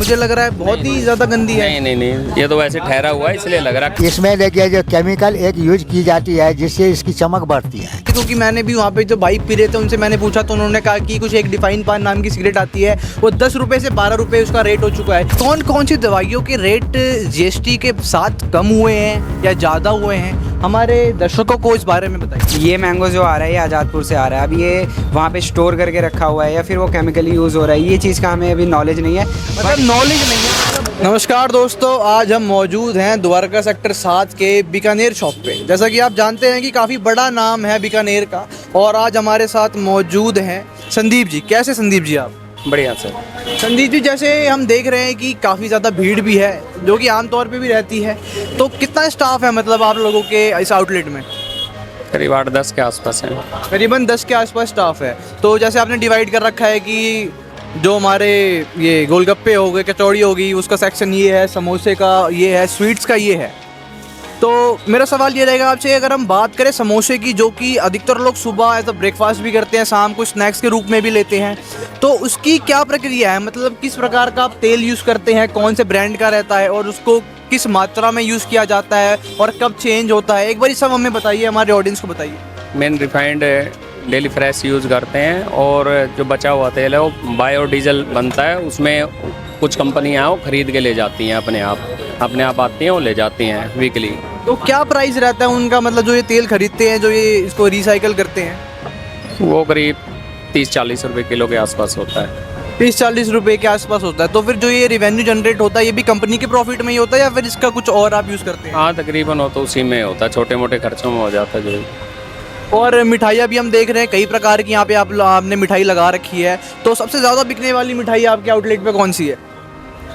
मुझे लग रहा है बहुत ही ज़्यादा गंदी है। नहीं, ये तो वैसे ठहरा हुआ है इसलिए लग रहा है। इसमें देखिए जो केमिकल एक यूज की जाती है जिससे इसकी चमक बढ़ती है। क्योंकि मैंने भी वहाँ पे जो बाइक पी रहे थे उनसे मैंने पूछा तो उन्होंने कहा कि कुछ एक डिफाइन पान नाम की सिगरेट आती है, वो 10 रुपये से 12 रुपये उसका रेट हो चुका है। कौन कौन सी दवाइयों के रेट जीएसटी के साथ कम हुए हैं या ज़्यादा हुए हैं, हमारे दर्शकों को इस बारे में बताइए। ये मैंगो जो आ रहा है ये आज़ादपुर से आ रहा है। अब ये वहाँ पे स्टोर करके रखा हुआ है या फिर वो केमिकली यूज़ हो रहा है, ये चीज़ का हमें अभी नॉलेज नहीं है। मतलब नॉलेज नहीं है। नमस्कार दोस्तों, आज हम मौजूद हैं द्वारका सेक्टर 7 के बीकानेर शॉप पे। जैसा कि आप जानते हैं कि काफ़ी बड़ा नाम है बीकानेर का, और आज हमारे साथ मौजूद हैं संदीप जी। कैसे संदीप जी आप? बढ़िया सर। संदीप जी, जैसे हम देख रहे हैं कि काफ़ी ज़्यादा भीड़ भी है जो कि आमतौर पे भी रहती है, तो कितना स्टाफ है मतलब आप लोगों के इस आउटलेट में? करीब 8-10 के आसपास है। करीबन 10 के आसपास स्टाफ है। तो जैसे आपने डिवाइड कर रखा है कि जो हमारे ये गोलगप्पे हो गए, कचौड़ी होगी, उसका सेक्शन ये है, समोसे का ये है, स्वीट्स का ये है। तो मेरा सवाल ये रहेगा आपसे, अगर हम बात करें समोसे की, जो कि अधिकतर लोग सुबह एज अ ब्रेकफास्ट भी करते हैं, शाम को स्नैक्स के रूप में भी लेते हैं, तो उसकी क्या प्रक्रिया है? मतलब किस प्रकार का आप तेल यूज़ करते हैं, कौन से ब्रांड का रहता है, और उसको किस मात्रा में यूज़ किया जाता है और कब चेंज होता है? एक बार सब हमें बताइए, हमारे ऑडियंस को बताइए। Main refined daily fresh use करते हैं, और जो बचा हुआ तेल है वो बायोडीजल बनता है। उसमें कुछ कंपनियाँ वो खरीद के ले जाती हैं, अपने आप आती हैं, वो ले जाती हैं वीकली। तो क्या प्राइस रहता है उनका, मतलब जो ये तेल खरीदते हैं, जो ये इसको रिसाइकल करते हैं? वो करीब 30-40 रुपये किलो के आसपास होता है। 30-40 रुपये के आसपास होता है। तो फिर जो ये रेवेन्यू जनरेट होता है, ये भी कंपनी के प्रॉफिट में ही होता है या फिर इसका कुछ और आप यूज़ करते हैं? हाँ, तकरीबन हो तो उसी में होता है, छोटे मोटे खर्चों में हो जाता है जो। और मिठाइयाँ भी हम देख रहे हैं कई प्रकार की, यहाँ पे आपने मिठाई लगा रखी है। तो सबसे ज़्यादा बिकने वाली मिठाई आपके आउटलेट पे कौन सी है?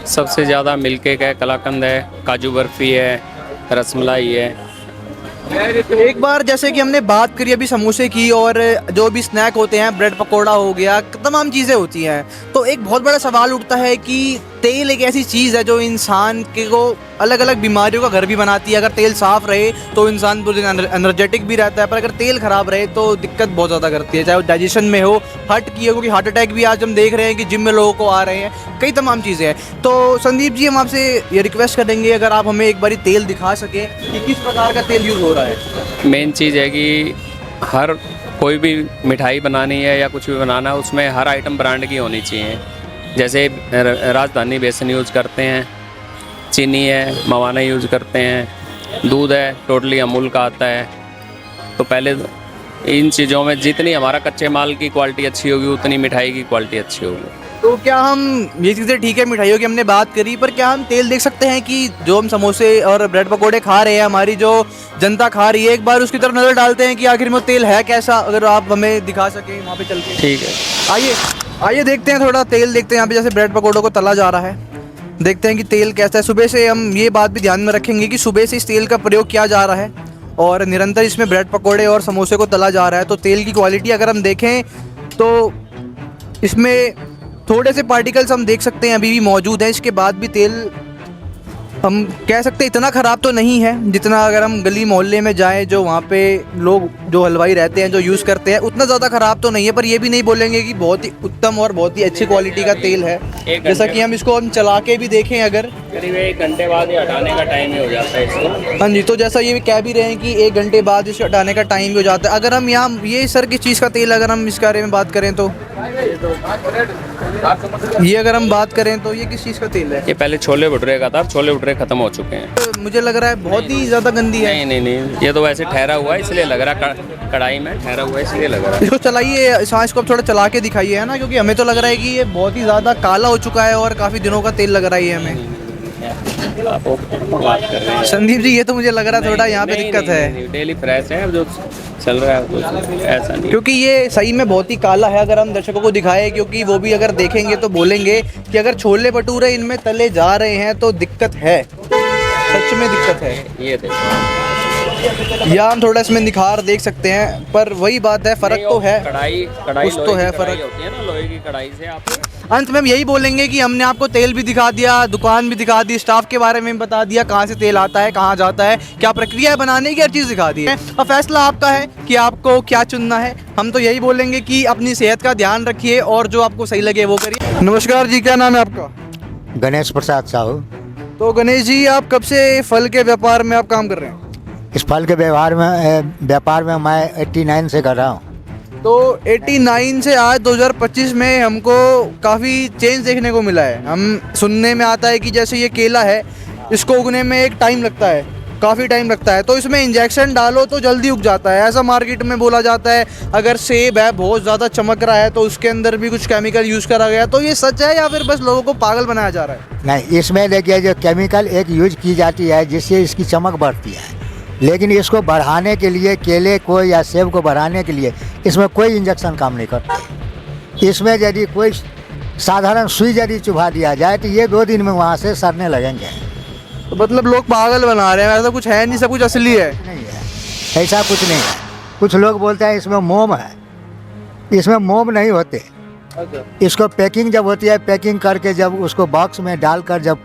सबसे ज़्यादा मिल्क केक है, कलाकंद है, काजू बर्फ़ी है, रसमलाई है। एक बार जैसे कि हमने बात करी अभी समोसे की, और जो भी स्नैक होते हैं, ब्रेड पकौड़ा हो गया, तमाम चीज़ें होती हैं, तो एक बहुत बड़ा सवाल उठता है कि तेल एक ऐसी चीज़ है जो इंसान के को अलग अलग बीमारियों का घर भी बनाती है। अगर तेल साफ़ रहे तो इंसान पूरे दिन एनर्जेटिक भी रहता है, पर अगर तेल ख़राब रहे तो दिक्कत बहुत ज़्यादा करती है, चाहे वो डाइजेशन में हो, हार्ट की हो, क्योंकि हार्ट अटैक भी आज हम देख रहे हैं कि जिम में लोगों को आ रहे हैं, कई तमाम चीज़ें हैं। तो संदीप जी, हम आपसे ये रिक्वेस्ट करेंगे अगर आप हमें एक बारी तेल दिखा सकें कि किस प्रकार का तेल यूज़ हो रहा है। मेन चीज़ है कि हर कोई भी मिठाई बनानी है या कुछ भी बनाना है, उसमें हर आइटम ब्रांड की होनी चाहिए। जैसे राजधानी बेसन यूज़ करते हैं, चीनी है मवाना यूज़ करते हैं, दूध है टोटली अमूल का आता है। तो पहले इन चीज़ों में जितनी हमारा कच्चे माल की क्वालिटी अच्छी होगी, उतनी मिठाई की क्वालिटी अच्छी होगी। तो क्या हम ये चीज़ें, ठीक है मिठाइयों की हमने बात करी, पर क्या हम तेल देख सकते हैं कि जो हम समोसे और ब्रेड पकोड़े खा रहे हैं, हमारी जो जनता खा रही है, एक बार उसकी तरफ नज़र डालते हैं कि आखिर में तेल है कैसा? अगर आप हमें दिखा सकें वहाँ पे चल के। ठीक है, आइए देखते हैं, थोड़ा तेल देखते हैं। यहाँ पे जैसे ब्रेड पकोड़ों को तला जा रहा है, देखते हैं कि तेल कैसा है। सुबह से हम ये बात भी ध्यान में रखेंगे कि सुबह से इस तेल का प्रयोग किया जा रहा है और निरंतर इसमें ब्रेड पकोड़े और समोसे को तला जा रहा है। तो तेल की क्वालिटी अगर हम देखें तो इसमें थोड़े से पार्टिकल्स हम देख सकते हैं अभी भी मौजूद हैं। इसके बाद भी तेल हम कह सकते हैं इतना ख़राब तो नहीं है जितना अगर हम गली मोहल्ले में जाएं, जो वहाँ पे लोग जो हलवाई रहते हैं जो यूज़ करते हैं, उतना ज़्यादा ख़राब तो नहीं है। पर ये भी नहीं बोलेंगे कि बहुत ही उत्तम और बहुत ही अच्छी क्वालिटी का तेल है। जैसा कि हम इसको चला के भी देखें, अगर करीब 1 घंटे बाद ये हटाने का टाइम ही हो जाता है इसको। हाँ जी, तो जैसा ये कह भी रहे हैं कि 1 घंटे बाद इसे हटाने का टाइम भी हो जाता है। अगर हम यहाँ ये सर किस चीज़ का तेल, अगर हम इसके बारे में बात करें तो ये अगर हम बात करें तो ये किस चीज़ का तेल है? ये पहले छोले भटूरे का था, छोले भटूरे ख़त्म हो चुके हैं। तो मुझे लग रहा है बहुत ही ज़्यादा गंदी है। नहीं, ये तो वैसे ठहरा हुआ है इसलिए लग रहा है, कढ़ाई में ठहरा हुआ है इसलिए लग रहा है। इसको चलाइए, सांस को थोड़ा चला के दिखाइए, है ना, क्योंकि हमें तो लग रहा है कि ये बहुत ही ज़्यादा काला हो चुका है और काफ़ी दिनों का तेल लग रहा है हमें। आप बात कर रहे हैं संदीप जी, ये तो मुझे लग रहा है थोड़ा यहाँ पे दिक्कत है। डेली फ्रेश है जो चल रहा है, तो ऐसा नहीं, क्योंकि ये सही में बहुत ही काला है। अगर हम दर्शकों को दिखाएं, क्योंकि वो भी अगर देखेंगे तो बोलेंगे कि अगर छोले भटूरे इनमें तले जा रहे हैं तो दिक्कत है, सच में दिक्कत है। ये देखो, या हम थोड़ा इसमें निखार देख सकते हैं, पर वही बात है, फ़र्क तो है, कढ़ाई कुछ तो है फ़र्क। होती है ना लोहे की कढ़ाई से। आप अंत में हम यही बोलेंगे कि हमने आपको तेल भी दिखा दिया, दुकान भी दिखा दी, स्टाफ के बारे में बता दिया, कहाँ से तेल आता है, कहाँ जाता है, क्या प्रक्रिया है बनाने की, हर चीज़ दिखा दी है। अब फैसला आपका है कि आपको क्या चुनना है। हम तो यही बोलेंगे कि अपनी सेहत का ध्यान रखिए और जो आपको सही लगे वो करिए। नमस्कार जी, क्या नाम है आपका? गणेश प्रसाद साहू। तो गणेश जी, आप कब से फल के व्यापार में आप काम कर रहे हैं? इस फल के व्यापार में मैं 89 से कर रहा हूँ। तो 89 से आज 2025 में हमको काफ़ी चेंज देखने को मिला है। हम सुनने में आता है कि जैसे ये केला है, इसको उगने में एक टाइम लगता है, काफ़ी टाइम लगता है, तो इसमें इंजेक्शन डालो तो जल्दी उग जाता है, ऐसा मार्केट में बोला जाता है। अगर सेब है बहुत ज़्यादा चमक रहा है तो उसके अंदर भी कुछ केमिकल यूज़ करा गया, तो ये सच है या फिर बस लोगों को पागल बनाया जा रहा है? नहीं, इसमें देखिए जो केमिकल एक यूज की जाती है जिससे इसकी चमक बढ़ती है, लेकिन इसको बढ़ाने के लिए, केले को या सेब को बढ़ाने के लिए इसमें कोई इंजेक्शन काम नहीं करता। इसमें यदि कोई साधारण सुई यदि चुभा दिया जाए तो ये 2 दिन में वहाँ से सड़ने लगेंगे। तो मतलब लोग पागल बना रहे हैं, ऐसा कुछ है नहीं, सब कुछ असली है। नहीं है, ऐसा कुछ नहीं है। कुछ लोग बोलते हैं इसमें मोम है, इसमें मोम नहीं होते। इसको पैकिंग जब होती है, पैकिंग करके जब उसको बॉक्स में डालकर जब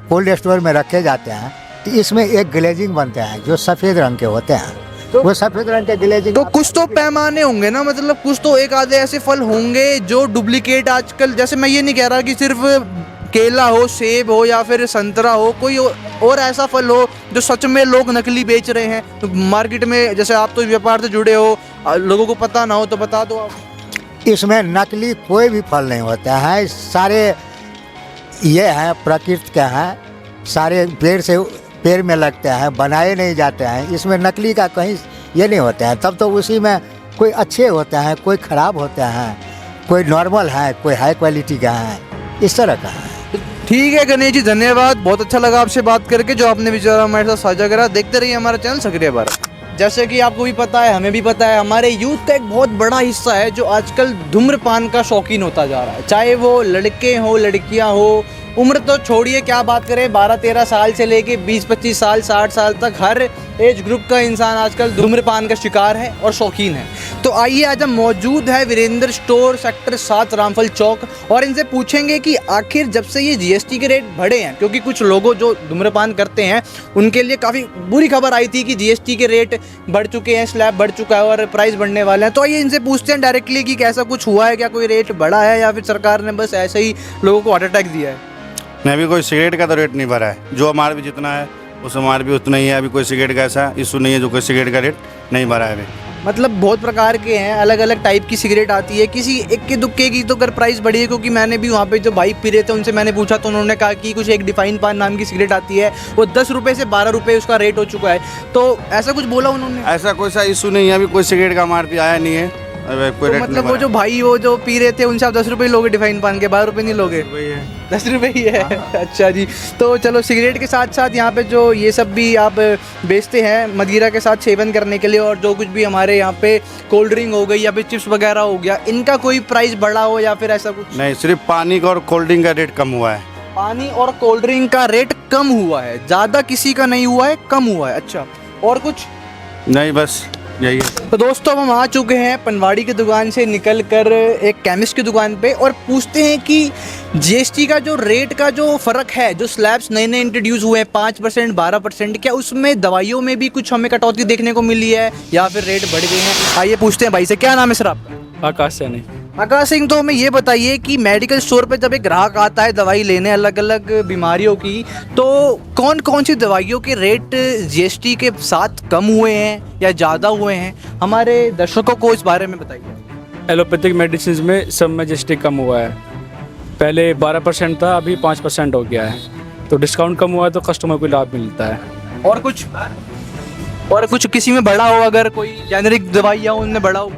कोल्ड स्टोर में रखे जाते हैं तो इसमें एक ग्लेजिंग बनते हैं जो सफ़ेद रंग के होते हैं। तो वो सफ़ेद रंग के ग्लेजिंग तो कुछ तो पैमाने होंगे ना, मतलब कुछ तो एक आधे ऐसे फल होंगे जो डुप्लीकेट आजकल, जैसे मैं ये नहीं कह रहा कि सिर्फ केला हो, सेब हो या फिर संतरा हो, कोई और ऐसा फल हो जो सच में लोग नकली बेच रहे हैं तो मार्केट में। जैसे आप तो व्यापार से जुड़े हो, लोगों को पता ना हो तो बता दो आप। इसमें नकली कोई भी फल नहीं होता है, सारे ये हैं प्रकृति के हैं, सारे पेड़ में लगते हैं, बनाए नहीं जाते हैं। इसमें नकली का कहीं ये नहीं होता है। तब तो उसी में कोई अच्छे होते हैं, कोई ख़राब होते हैं, कोई नॉर्मल है, कोई हाई क्वालिटी का है, इस तरह का है। ठीक है गणेश जी, धन्यवाद, बहुत अच्छा लगा आपसे बात करके, जो आपने विचार हमारे साथ साझा करा। देखते रहिए हमारा चैनल सक्रिय भारत। जैसे कि आपको भी पता है, हमें भी पता है, हमारे यूथ का एक बहुत बड़ा हिस्सा है जो आजकल धूम्रपान का शौकीन होता जा रहा है। चाहे वो लड़के हो, लड़कियां हो, उम्र तो छोड़िए, क्या बात करें, 12-13 साल से लेके 20-25 साल, 60 साल तक हर एज ग्रुप का इंसान आजकल धूम्रपान का शिकार है और शौकीन है। तो आइए, आज हम मौजूद है वीरेंद्र स्टोर, सेक्टर 7, रामफल चौक, और इनसे पूछेंगे कि आखिर जब से ये जीएसटी के रेट बढ़े हैं, क्योंकि कुछ लोगों जो धूम्रपान करते हैं उनके लिए काफ़ी बुरी खबर आई थी कि जीएसटी के रेट बढ़ चुके हैं, स्लैब बढ़ चुका है और प्राइस बढ़ने वाले हैं। तो आइए इनसे पूछते हैं डायरेक्टली कि कैसा कुछ हुआ है, क्या कोई रेट बढ़ा है या फिर सरकार ने बस ऐसे ही लोगों को हार्ट अटैक दिया है? नहीं, अभी कोई सिगरेट का तो रेट नहीं बढ़ा है। जो हमारे भी जितना है उस हमारे भी उतना ही है। अभी कोई सिगरेट का ऐसा इशू नहीं है जो कोई सिगरेट का रेट नहीं बढ़ा है अभी। मतलब बहुत प्रकार के हैं, अलग अलग टाइप की सिगरेट आती है, किसी इक्के दुक्के की तो अगर प्राइस बढ़ी है, क्योंकि मैंने भी वहाँ पे जो भाई पी रहे थे उनसे मैंने पूछा तो उन्होंने कहा कि कुछ एक डिफाइन पान नाम की सिगरेट आती है, वो 10 रुपये से 12 रुपये उसका रेट हो चुका है। तो ऐसा कुछ बोला उन्होंने? ऐसा कोई सा इशू नहीं है, अभी कोई सिगरेट का हमारे पे आया नहीं है। कोई तो रेट मतलब नहीं वो जो भाई वो जो पी रहे थे उनसे आप 10 रुपये लोगे डिफाइन पान के, 12 रुपये नहीं लोगे? वही है, 10 रुपये ही है। अच्छा जी, तो चलो सिगरेट के साथ साथ यहाँ पे जो ये सब भी आप बेचते हैं मदिरा के साथ सेवन करने के लिए, और जो कुछ भी हमारे यहाँ पे कोल्ड ड्रिंक हो गई या फिर चिप्स वगैरह हो गया, इनका कोई प्राइस बढ़ा हो या फिर ऐसा कुछ? नहीं, सिर्फ पानी का और कोल्ड ड्रिंक का रेट कम हुआ है। पानी और कोल्ड ड्रिंक का रेट कम हुआ है, ज़्यादा किसी का नहीं हुआ है, कम हुआ है। अच्छा, और कुछ नहीं, बस यही है। तो दोस्तों, हम आ चुके हैं पनवाड़ी की दुकान से निकल कर एक केमिस्ट की दुकान पे, और पूछते हैं कि जीएसटी का जो रेट का जो फ़र्क है, जो स्लैब्स नए नए इंट्रोड्यूस हुए हैं 5%, 12%, क्या उसमें दवाइयों में भी कुछ हमें कटौती देखने को मिली है या फिर रेट बढ़ गए हैं? आइए पूछते हैं भाई से। क्या नाम है सर आपका? आकाश सैनी। आकाश सिंह, तो हमें ये बताइए कि मेडिकल स्टोर पे जब एक ग्राहक आता है दवाई लेने अलग अलग बीमारियों की, तो कौन कौन सी दवाइयों के रेट जीएसटी के साथ कम हुए हैं या ज़्यादा हुए हैं? हमारे दर्शकों को इस बारे में बताइए। एलोपैथिक मेडिसिन में सब में जीएसटी कम हुआ है। पहले 12% था, अभी 5% हो गया है, तो डिस्काउंट कम हुआ है तो कस्टमर को लाभ मिलता है। और कुछ किसी में बढ़ा हो, अगर कोई जेनरिक दवाइयाँ उनमें बढ़ा हो?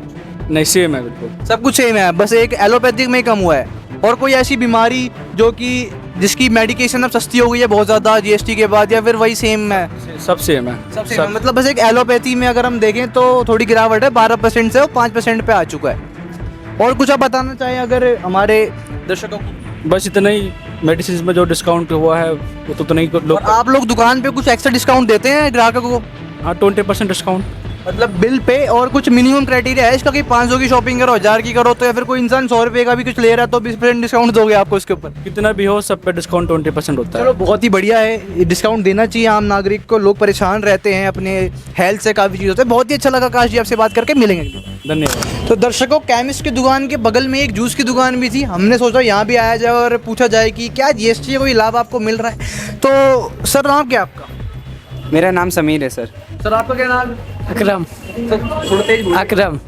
नहीं, सेम है बिल्कुल, सब कुछ सेम है, बस एक एलोपैथिक में ही कम हुआ है। और कोई ऐसी बीमारी जो कि जिसकी मेडिकेशन अब सस्ती हो गई है बहुत ज़्यादा जीएसटी के बाद, या फिर वही सेम है? सब सेम है। सब सेम है, मतलब बस एक एलोपैथी में अगर हम देखें तो थोड़ी गिरावट है, 12% से वो 5% पे आ चुका है। और कुछ आप बताना चाहें अगर हमारे दर्शकों को? बस इतना ही, मेडिसिन में जो डिस्काउंट हुआ है वो तो नहीं लोग। और आप लोग दुकान पे कुछ एक्स्ट्रा डिस्काउंट देते हैं ग्राहकों को? हाँ, 20% डिस्काउंट, मतलब बिल पे। और कुछ मिनिमम क्राइटेरिया है इसका कि 500 की शॉपिंग करो, 1000 की करो, तो या फिर कोई इंसान 100 रुपये का भी कुछ ले रहा है तो 20% डिस्काउंट दोगे आपको इसके ऊपर? कितना भी हो सब पे डिस्काउंट 20% होता है। चलो, बहुत ही बढ़िया है, ये डिस्काउंट देना चाहिए आम नागरिक को। लोग परेशान रहते हैं, अपने हेल्थ से काफ़ी चीज़ होता है। बहुत ही अच्छा लगा आकाश जी आपसे बात करके, मिलेंगे। धन्यवाद। तो दर्शकों, केमिस्ट की दुकान के बगल में एक जूस की दुकान भी थी। हमने सोचा यहाँ भी आया जाए और पूछा जाए कि क्या जीएसटी का कोई लाभ आपको मिल रहा है। तो सर, नाम क्या है आपका? मेरा नाम समीर है सर। सर, आपका क्या नाम है? अकरम। सर, थोड़ा तेज बोलिए। अकरम।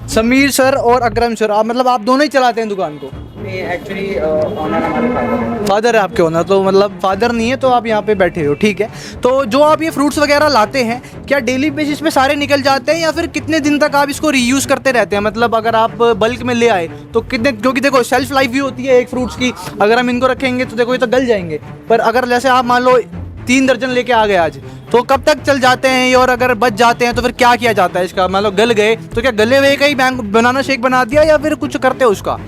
समीर सर और अकरम सर, आप मतलब आप दोनों ही चलाते हैं दुकान को? एक्चुअली ऑनर हमारे फादर है। फादर है आपके ओनर, तो मतलब फादर नहीं है तो आप यहाँ पे बैठे हो, ठीक है। तो जो आप ये फ्रूट्स वगैरह लाते हैं, क्या डेली बेसिस पे सारे निकल जाते हैं या फिर कितने दिन तक आप इसको रीयूज़ करते रहते हैं? मतलब अगर आप बल्क में ले आए तो कितने, क्योंकि देखो शेल्फ लाइफ भी होती है एक फ्रूट्स की। अगर हम इनको रखेंगे तो देखो ये तो गल जाएंगे, पर अगर जैसे आप मान लो 3 दर्जन लेके आ गए आज, तो कब तक चल जाते हैं ये? और अगर बच जाते हैं तो फिर क्या किया जाता है इसका? मतलब गल गए तो क्या गले हुए का ही बनाना शेक बना दिया या फिर कुछ करते हो उसका?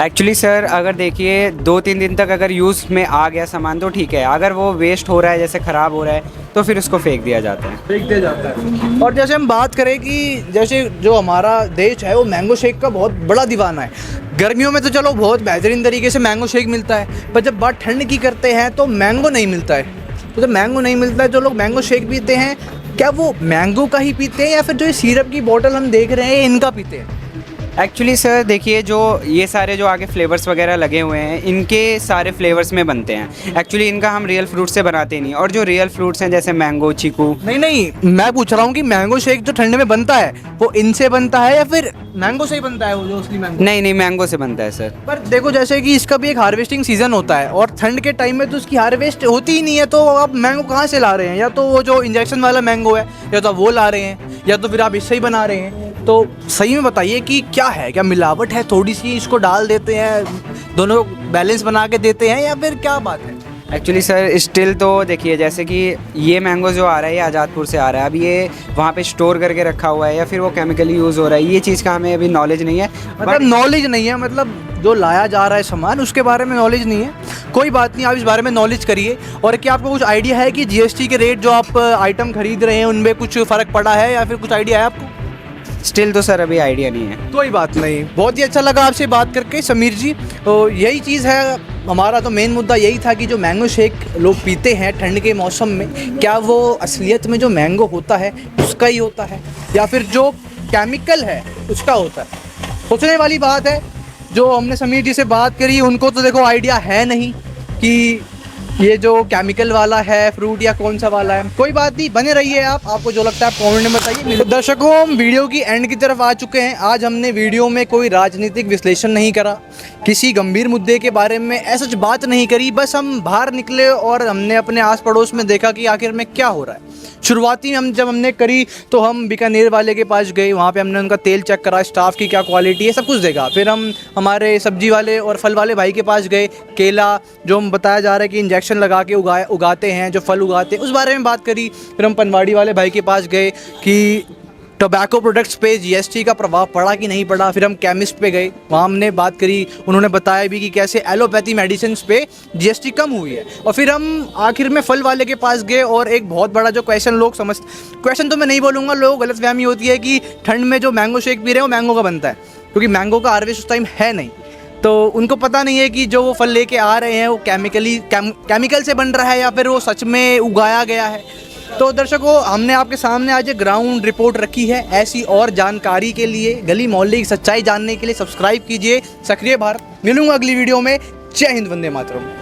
एक्चुअली सर, अगर देखिए 2-3 दिन तक अगर यूज़ में आ गया सामान तो ठीक है। अगर वो वेस्ट हो रहा है, जैसे ख़राब हो रहा है, तो फिर उसको फेंक दिया जाता है। फेंक दिया जाता है। और जैसे हम बात करें कि जैसे जो हमारा देश है वो मैंगो शेक का बहुत बड़ा दीवाना है। गर्मियों में तो चलो बहुत बेहतरीन तरीके से मैंगो शेक मिलता है, पर जब बात ठंड की करते हैं तो मैंगो नहीं मिलता है। तो जब मैंगो नहीं मिलता है, जो लोग मैंगो शेक पीते हैं, क्या वो मैंगो का ही पीते हैं या फिर जो ये सिरप की बोतल हम देख रहे हैं इनका पीते हैं? एक्चुअली सर देखिए, जो ये सारे जो आगे फ्लेवर्स वगैरह लगे हुए हैं, इनके सारे फ्लेवर्स में बनते हैं। एक्चुअली इनका हम रियल फ्रूट से बनाते नहीं, और जो रियल फ्रूट्स हैं जैसे मैंगो, चीकू। नहीं, मैं पूछ रहा हूँ कि मैंगो शेक जो ठंड में बनता है वो इनसे बनता है या फिर मैंगो से ही बनता है वो जो असली मैंगो? नहीं, मैंगो से बनता है सर। पर देखो, जैसे कि इसका भी एक हार्वेस्टिंग सीजन होता है और ठंड के टाइम में तो उसकी हार्वेस्ट होती ही नहीं है, तो आप मैंगो कहाँ से ला रहे हैं? या तो वो जो इंजेक्शन वाला मैंगो है, या तो आप वो ला रहे हैं, या तो फिर आप इससे ही बना रहे हैं। तो सही में बताइए कि क्या है? क्या मिलावट है थोड़ी सी, इसको डाल देते हैं, दोनों बैलेंस बना के देते हैं, या फिर क्या बात है? एक्चुअली सर स्टिल तो देखिए, जैसे कि ये मैंगो जो आ रहा है ये आज़ादपुर से आ रहा है। अब ये वहाँ पे स्टोर करके रखा हुआ है या फिर वो केमिकली यूज़ हो रहा है, ये चीज़ का हमें अभी नॉलेज नहीं है। मतलब नॉलेज नहीं है, मतलब जो लाया जा रहा है सामान उसके बारे में नॉलेज नहीं है। कोई बात नहीं, आप इस बारे में नॉलेज करिए। और क्या आपको कुछ आइडिया है कि जीएसटी के रेट जो आप आइटम खरीद रहे हैं उनमें कुछ फ़र्क पड़ा है या फिर कुछ आइडिया है आपको? स्टिल तो सर अभी आइडिया नहीं है। कोई बात नहीं, बहुत ही अच्छा लगा आपसे बात करके समीर जी। तो यही चीज़ है, हमारा तो मेन मुद्दा यही था कि जो मैंगो शेक लोग पीते हैं ठंड के मौसम में, क्या वो असलियत में जो मैंगो होता है उसका ही होता है या फिर जो केमिकल है उसका होता है? सोचने वाली बात है। जो हमने समीर जी से बात करी उनको तो देखो आइडिया है नहीं कि ये जो केमिकल वाला है फ्रूट या कौन सा वाला है। कोई बात नहीं, बने रहिए आप, आपको जो लगता है आप कमेंट में बताइए। तो दर्शकों, हम वीडियो की एंड की तरफ आ चुके हैं। आज हमने वीडियो में कोई राजनीतिक विश्लेषण नहीं करा, किसी गंभीर मुद्दे के बारे में ऐसा बात नहीं करी। बस हम बाहर निकले और हमने अपने आस पड़ोस में देखा कि आखिर में क्या हो रहा है। शुरुआती में जब हमने करी तो हम बीकानेर वाले के पास गए, वहाँ पे हमने उनका तेल चेक करा, स्टाफ की क्या क्वालिटी है, सब कुछ देखा। फिर हम हमारे सब्जी वाले और फल वाले भाई के पास गए, केला जो हम बताया जा रहा है कि इंजेक्शन लगा के उगाते हैं, जो फल उगाते हैं, उस बारे में बात करी। फिर हम पनवाड़ी वाले भाई के पास गए कि टोबैको प्रोडक्ट्स पे जीएसटी का प्रभाव पड़ा कि नहीं पड़ा। फिर हम केमिस्ट पे गए, वहाँ हमने बात करी, उन्होंने बताया भी कि कैसे एलोपैथी मेडिसिन पे जीएसटी कम हुई है। और फिर हम आखिर में फल वाले के पास गए और एक बहुत बड़ा जो क्वेश्चन तो मैं नहीं बोलूँगा, लोगों को गलतफहमी होती है कि ठंड में जो मैंगो शेक पी रहे हैं वो मैंगो का बनता है, क्योंकि मैंगो का हार्वेस्ट उस टाइम है नहीं। तो उनको पता नहीं है कि जो वो फल लेके आ रहे हैं वो केमिकल से बन रहा है या फिर वो सच में उगाया गया है। तो दर्शकों, हमने आपके सामने आज ग्राउंड रिपोर्ट रखी है। ऐसी और जानकारी के लिए, गली मोहल्ले की सच्चाई जानने के लिए सब्सक्राइब कीजिए सक्रिय भारत। मिलूंगा अगली वीडियो में। जय हिंद, वंदे मातरम।